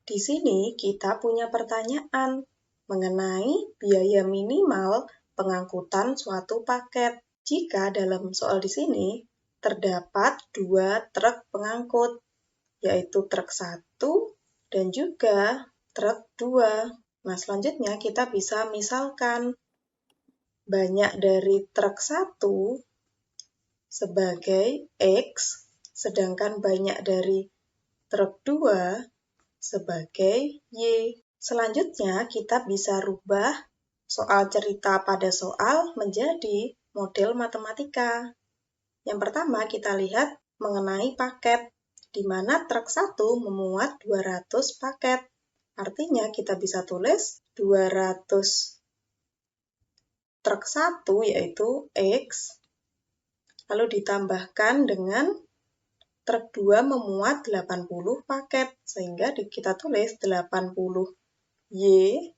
Di sini kita punya pertanyaan mengenai biaya minimal pengangkutan suatu paket. Jika dalam soal di sini terdapat dua truk pengangkut, yaitu truk 1 dan juga truk 2. Nah, selanjutnya kita bisa misalkan banyak dari truk 1 sebagai X, sedangkan banyak dari truk 2 sebagai Y. Selanjutnya, kita bisa rubah soal cerita pada soal menjadi model matematika. Yang pertama, kita lihat mengenai paket, di mana truk 1 memuat 200 paket. Artinya, kita bisa tulis 200 truk 1 yaitu X, lalu ditambahkan dengan truk 2 memuat 80 paket, sehingga kita tulis 80Y,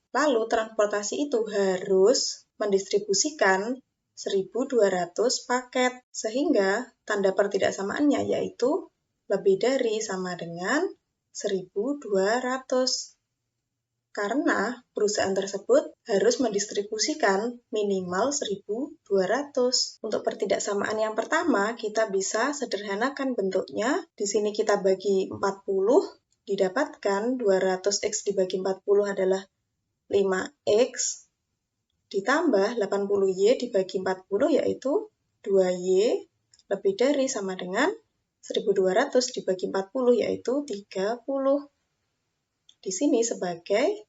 lalu transportasi itu harus mendistribusikan 1.200 paket, sehingga tanda pertidaksamaannya yaitu lebih dari sama dengan 1.200. Karena perusahaan tersebut harus mendistribusikan minimal 1.200. Untuk pertidaksamaan yang pertama, kita bisa sederhanakan bentuknya. Di sini kita bagi 40, didapatkan 200X dibagi 40 adalah 5X, ditambah 80Y dibagi 40 yaitu 2Y, lebih dari sama dengan 1.200 dibagi 40 yaitu 30. Di sini sebagai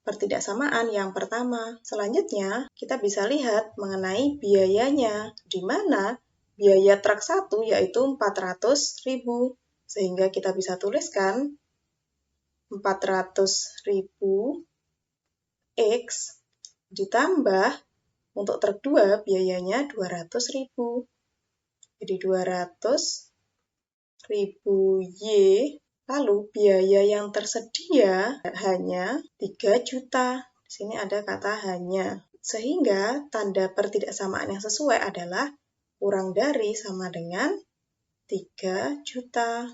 pertidaksamaan yang pertama. Selanjutnya, kita bisa lihat mengenai biayanya, di mana biaya truk 1 yaitu 400.000. Sehingga kita bisa tuliskan 400.000 X ditambah untuk truk 2 biayanya 200.000. Jadi 200.000 Y. Lalu biaya yang tersedia hanya 3 juta. Di sini ada kata hanya. Sehingga tanda pertidaksamaan yang sesuai adalah kurang dari sama dengan 3 juta.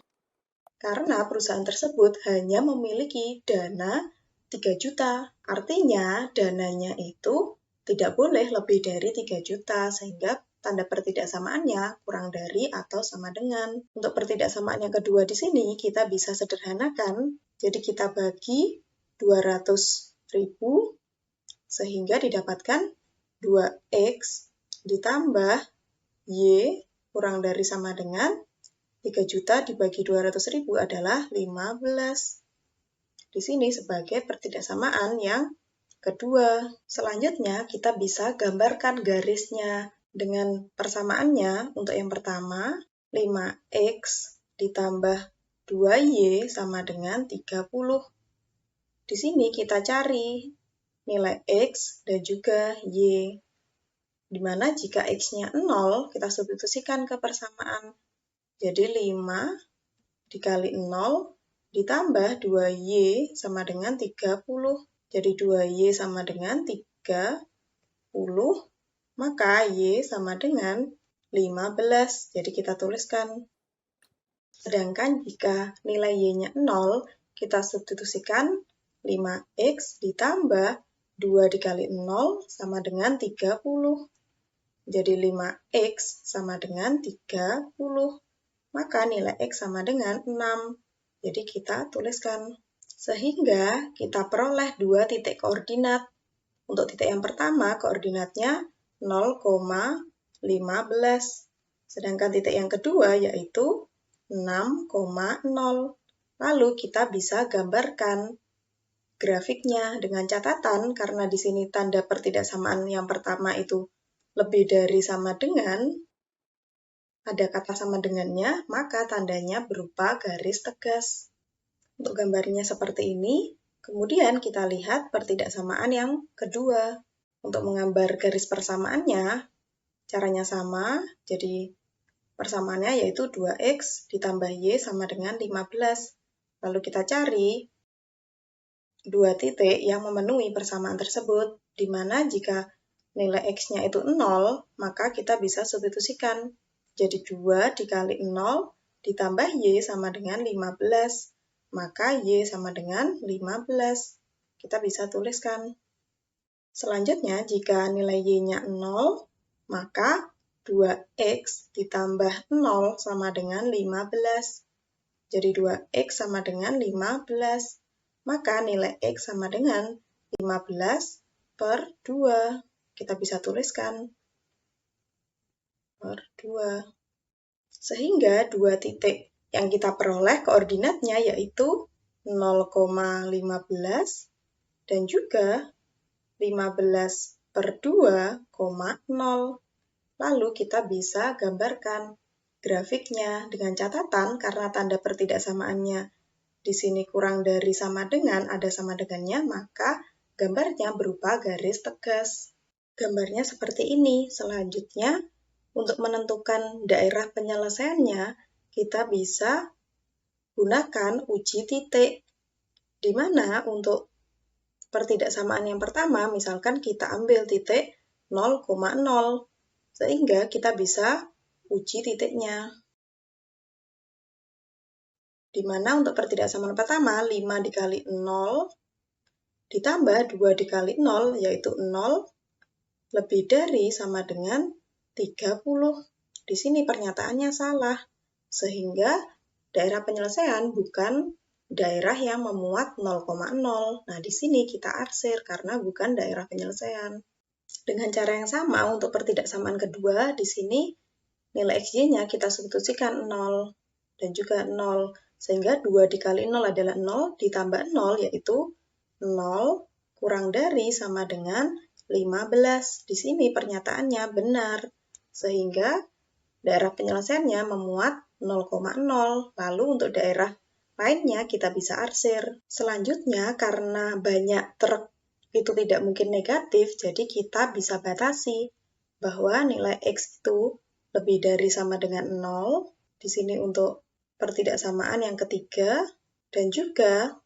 Karena perusahaan tersebut hanya memiliki dana 3 juta. Artinya dananya itu tidak boleh lebih dari 3 juta, sehingga tanda pertidaksamaannya kurang dari atau sama dengan. Untuk pertidaksamaan yang kedua di sini, kita bisa sederhanakan. Jadi kita bagi 200.000, sehingga didapatkan 2X ditambah Y kurang dari sama dengan 3 juta dibagi 200.000 adalah 15. Di sini sebagai pertidaksamaan yang kedua. Selanjutnya, kita bisa gambarkan garisnya. Dengan persamaannya, untuk yang pertama, 5X ditambah 2Y sama dengan 30. Di sini kita cari nilai X dan juga Y. Di mana jika X-nya 0, kita substitusikan ke persamaan. Jadi 5 dikali 0 ditambah 2Y sama dengan 30. Jadi 2Y sama dengan 30. Maka Y sama dengan 15. Jadi kita tuliskan. Sedangkan jika nilai Y-nya 0, kita substitusikan 5X ditambah 2 dikali 0 sama dengan 30. Jadi 5X sama dengan 30. Maka nilai X sama dengan 6. Jadi kita tuliskan. Sehingga kita peroleh dua titik koordinat. Untuk titik yang pertama, koordinatnya 0,15. Sedangkan titik yang kedua yaitu 6,0. Lalu kita bisa gambarkan grafiknya dengan catatan, karena di sini tanda pertidaksamaan yang pertama itu lebih dari sama dengan, ada kata sama dengannya, maka tandanya berupa garis tegas. Untuk gambarnya seperti ini. Kemudian kita lihat pertidaksamaan yang kedua. Untuk menggambar garis persamaannya, caranya sama. Jadi persamaannya yaitu 2X ditambah Y sama dengan 15. Lalu kita cari dua titik yang memenuhi persamaan tersebut, di mana jika nilai X-nya itu 0, maka kita bisa substitusikan. Jadi 2 dikali 0 ditambah Y sama dengan 15. maka Y sama dengan 15. Kita bisa tuliskan. Selanjutnya, jika nilai Y-nya 0, maka 2X ditambah 0 sama dengan 15. Jadi 2X sama dengan 15. Maka nilai X sama dengan 15 per 2. Kita bisa tuliskan per 2. Sehingga dua titik yang kita peroleh koordinatnya yaitu 0,15 dan juga 15 per 2,0. Lalu kita bisa gambarkan grafiknya dengan catatan karena tanda pertidaksamaannya di sini kurang dari sama dengan, ada sama dengannya, maka gambarnya berupa garis tegas. Gambarnya seperti ini. Selanjutnya, untuk menentukan daerah penyelesaiannya, kita bisa gunakan uji titik. Di mana untuk pertidaksamaan yang pertama, misalkan kita ambil titik 0,0, sehingga kita bisa uji titiknya. Di mana untuk pertidaksamaan pertama, 5 dikali 0, ditambah 2 dikali 0, yaitu 0, lebih dari sama dengan 30. Di sini pernyataannya salah, sehingga daerah penyelesaian bukan daerah yang memuat 0,0. Nah, di sini kita arsir karena bukan daerah penyelesaian. Dengan cara yang sama, untuk pertidaksamaan kedua, di sini nilai XY-nya kita substitusikan 0 dan juga 0. Sehingga 2 dikali 0 adalah 0, ditambah 0 yaitu 0 kurang dari sama dengan 15. Di sini pernyataannya benar, sehingga daerah penyelesaiannya memuat 0,0. Lalu untuk daerah lainnya kita bisa arsir. Selanjutnya, karena banyak truk itu tidak mungkin negatif, jadi kita bisa batasi bahwa nilai X itu lebih dari sama dengan 0. Di sini untuk pertidaksamaan yang ketiga, dan juga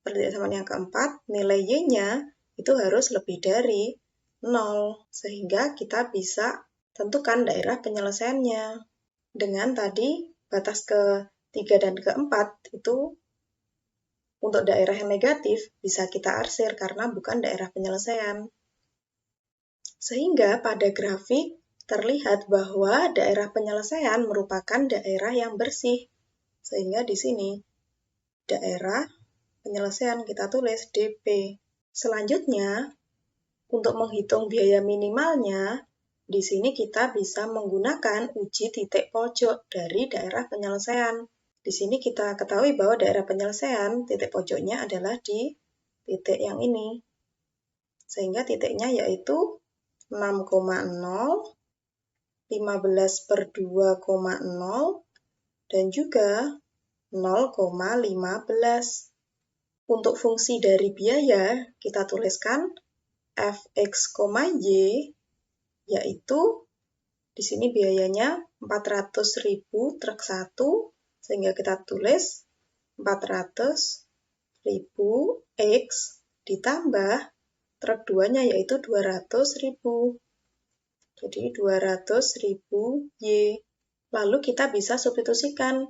pertidaksamaan yang keempat, nilai Y-nya itu harus lebih dari 0, sehingga kita bisa tentukan daerah penyelesaiannya. Dengan tadi batas ke-3 dan ke-4 itu untuk daerah yang negatif bisa kita arsir karena bukan daerah penyelesaian. Sehingga pada grafik terlihat bahwa daerah penyelesaian merupakan daerah yang bersih. Sehingga di sini daerah penyelesaian kita tulis DP. Selanjutnya, untuk menghitung biaya minimalnya, di sini kita bisa menggunakan uji titik pojok dari daerah penyelesaian. Di sini kita ketahui bahwa daerah penyelesaian titik pojoknya adalah di titik yang ini. Sehingga titiknya yaitu 6,0, 15 per 2,0, dan juga 0,15. Untuk fungsi dari biaya, kita tuliskan Fx, Y, yaitu di sini biayanya 400.000 truk 1, sehingga kita tulis 400.000 X ditambah truk 2-nya yaitu 200.000. Jadi 200.000 Y. Lalu kita bisa substitusikan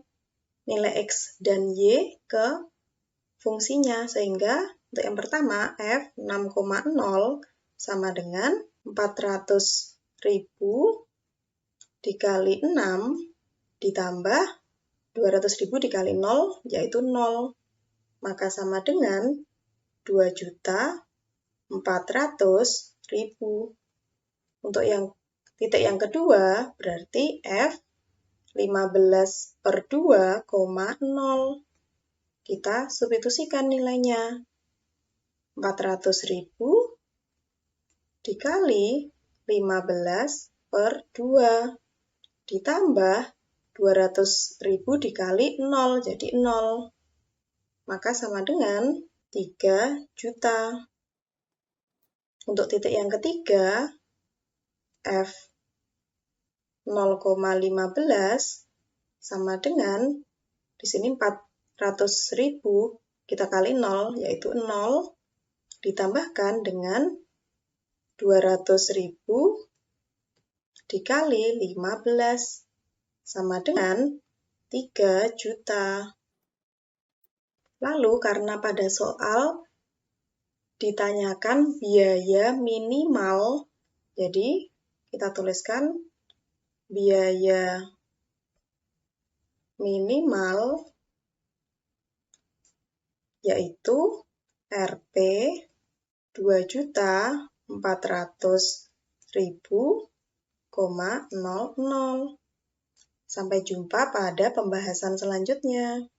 nilai X dan Y ke fungsinya, sehingga untuk yang pertama F 6,0 sama dengan 400.000 dikali 6 ditambah 200.000 dikali 0 yaitu 0. Maka sama dengan 2.400.000. Untuk yang titik yang kedua berarti F 15 per 2,0. Kita substitusikan nilainya. 400.000 dikali 15 per 2 ditambah 200.000 dikali 0, jadi 0. Maka sama dengan 3 juta. Untuk titik yang ketiga, F 0,15 sama dengan, di sini 400.000 kita kali 0, yaitu 0, ditambahkan dengan 200.000 dikali 15, sama dengan 3 juta. Lalu karena pada soal ditanyakan biaya minimal, jadi kita tuliskan biaya minimal yaitu Rp 2.400.000,00. Sampai jumpa pada pembahasan selanjutnya.